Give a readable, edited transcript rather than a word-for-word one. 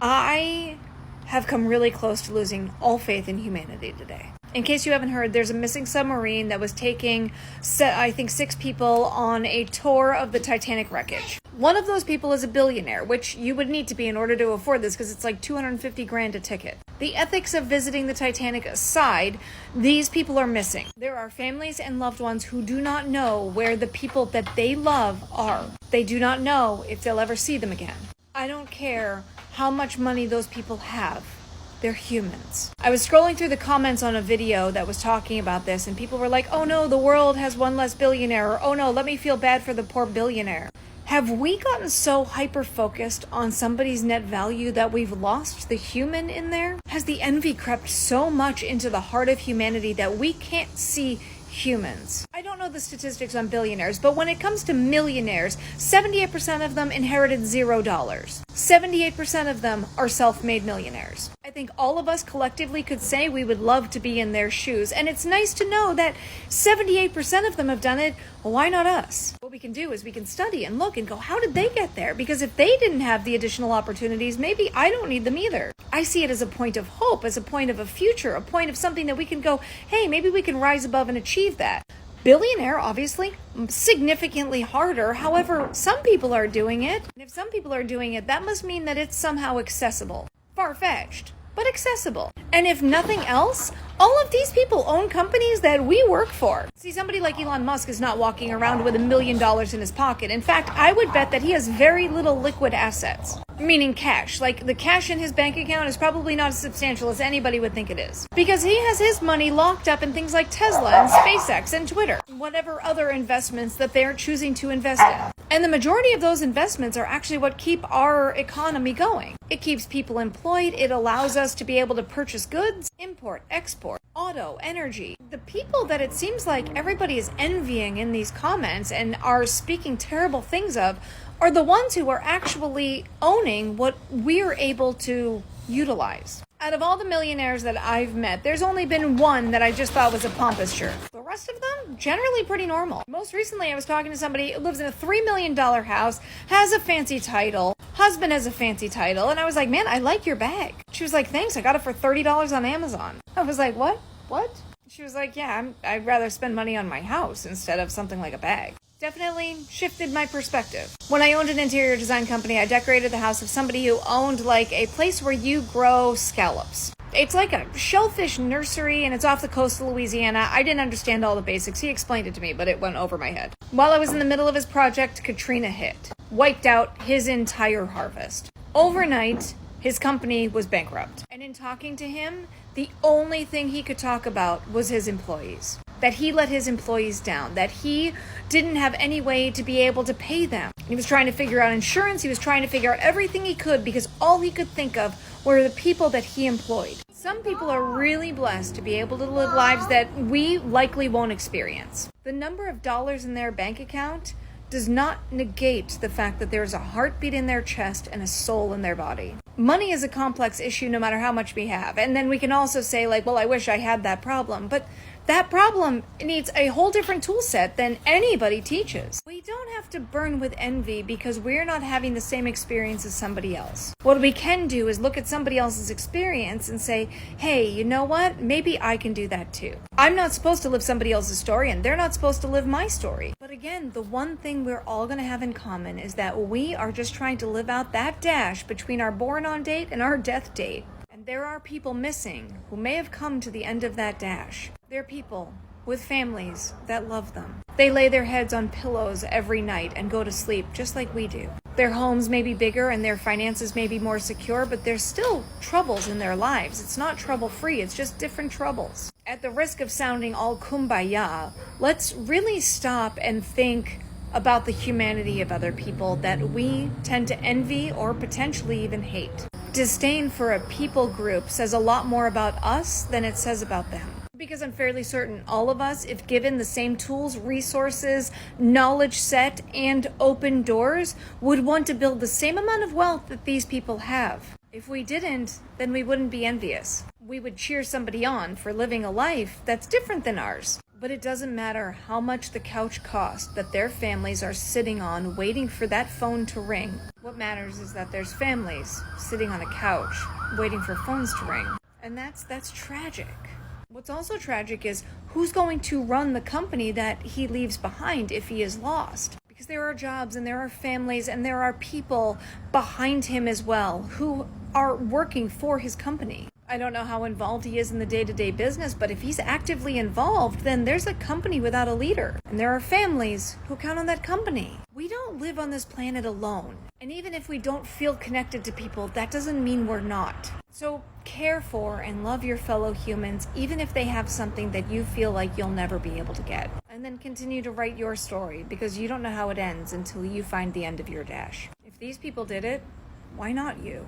I have come really close to losing all faith in humanity today. In case you haven't heard, there's a missing submarine that was taking, I think, 6 people on a tour of the Titanic wreckage. One of those people is a billionaire, which you would need to be in order to afford this because it's like $250,000 a ticket. The ethics of visiting the Titanic aside, these people are missing. There are families and loved ones who do not know where the people that they love are. They do not know if they'll ever see them again. I don't care how much money those people have. They're humans. I was scrolling through the comments on a video that was talking about this, and people were like, oh no, the world has one less billionaire, or oh no, let me feel bad for the poor billionaire. Have we gotten so hyper-focused on somebody's net value that we've lost the human in there? Has the envy crept so much into the heart of humanity that we can't see humans? I don't know the statistics on billionaires, but when it comes to millionaires, 78% of them inherited $0. 78% of them are self-made millionaires. I think all of us collectively could say we would love to be in their shoes, and it's nice to know that 78% of them have done it. Well, why not us? What we can do is we can study and look and go, how did they get there? Because if they didn't have the additional opportunities, maybe I don't need them either. I see it as a point of hope, as a point of a future, a point of something that we can go, hey, maybe we can rise above and achieve that. Billionaire, obviously, significantly harder. However, some people are doing it. And if some people are doing it, that must mean that it's somehow accessible. Far-fetched, but accessible. And if nothing else, all of these people own companies that we work for. See, somebody like Elon Musk is not walking around with $1 million in his pocket. In fact, I would bet that he has very little liquid assets. Meaning cash. Like, the cash in his bank account is probably not as substantial as anybody would think it is. Because he has his money locked up in things like Tesla and SpaceX and Twitter. Whatever other investments that they're choosing to invest in. And the majority of those investments are actually what keep our economy going. It keeps people employed. It allows us to be able to purchase goods, import, export, auto, energy. The people that it seems like everybody is envying in these comments and are speaking terrible things of are the ones who are actually owning what we're able to utilize. Out of all the millionaires that I've met, there's only been one that I just thought was a pompous jerk. The rest of them, generally pretty normal. Most recently, I was talking to somebody who lives in a $3 million house, has a fancy title, husband has a fancy title, and I was like, man, I like your bag. She was like, thanks, I got it for $30 on Amazon. I was like, what? She was like, yeah, I'd rather spend money on my house instead of something like a bag. Definitely shifted my perspective. When I owned an interior design company, I decorated the house of somebody who owned like a place where you grow scallops. It's like a shellfish nursery and it's off the coast of Louisiana. I didn't understand all the basics. He explained it to me, but it went over my head. While I was in the middle of his project, Katrina hit. Wiped out his entire harvest. Overnight, his company was bankrupt. And in talking to him, the only thing he could talk about was his employees. That he let his employees down, that he didn't have any way to be able to pay them. He was trying to figure out insurance, he was trying to figure out everything he could because all he could think of were the people that he employed. Some people are really blessed to be able to live lives that we likely won't experience. The number of dollars in their bank account does not negate the fact that there's a heartbeat in their chest and a soul in their body. Money is a complex issue no matter how much we have. And then we can also say like, well, I wish I had that problem. But that problem needs a whole different tool set than anybody teaches. We don't have to burn with envy because we're not having the same experience as somebody else. What we can do is look at somebody else's experience and say, hey, you know what? Maybe I can do that too. I'm not supposed to live somebody else's story and they're not supposed to live my story. But again, the one thing we're all going to have in common is that we are just trying to live out that dash between our born on date and our death date. And there are people missing who may have come to the end of that dash. They're people with families that love them. They lay their heads on pillows every night and go to sleep just like we do. Their homes may be bigger and their finances may be more secure, but there's still troubles in their lives. It's not trouble-free, it's just different troubles. At the risk of sounding all kumbaya, let's really stop and think about the humanity of other people that we tend to envy or potentially even hate. Disdain for a people group says a lot more about us than it says about them. Because I'm fairly certain all of us, if given the same tools, resources, knowledge set, and open doors, would want to build the same amount of wealth that these people have. If we didn't, then we wouldn't be envious. We would cheer somebody on for living a life that's different than ours. But it doesn't matter how much the couch cost that their families are sitting on waiting for that phone to ring. What matters is that there's families sitting on a couch waiting for phones to ring. And that's tragic. What's also tragic is who's going to run the company that he leaves behind if he is lost. Because there are jobs and there are families and there are people behind him as well who are working for his company. I don't know how involved he is in the day-to-day business, but if he's actively involved, then there's a company without a leader. And there are families who count on that company. We don't live on this planet alone. And even if we don't feel connected to people, that doesn't mean we're not. So care for and love your fellow humans, even if they have something that you feel like you'll never be able to get. And then continue to write your story, because you don't know how it ends until you find the end of your dash. If these people did it, why not you?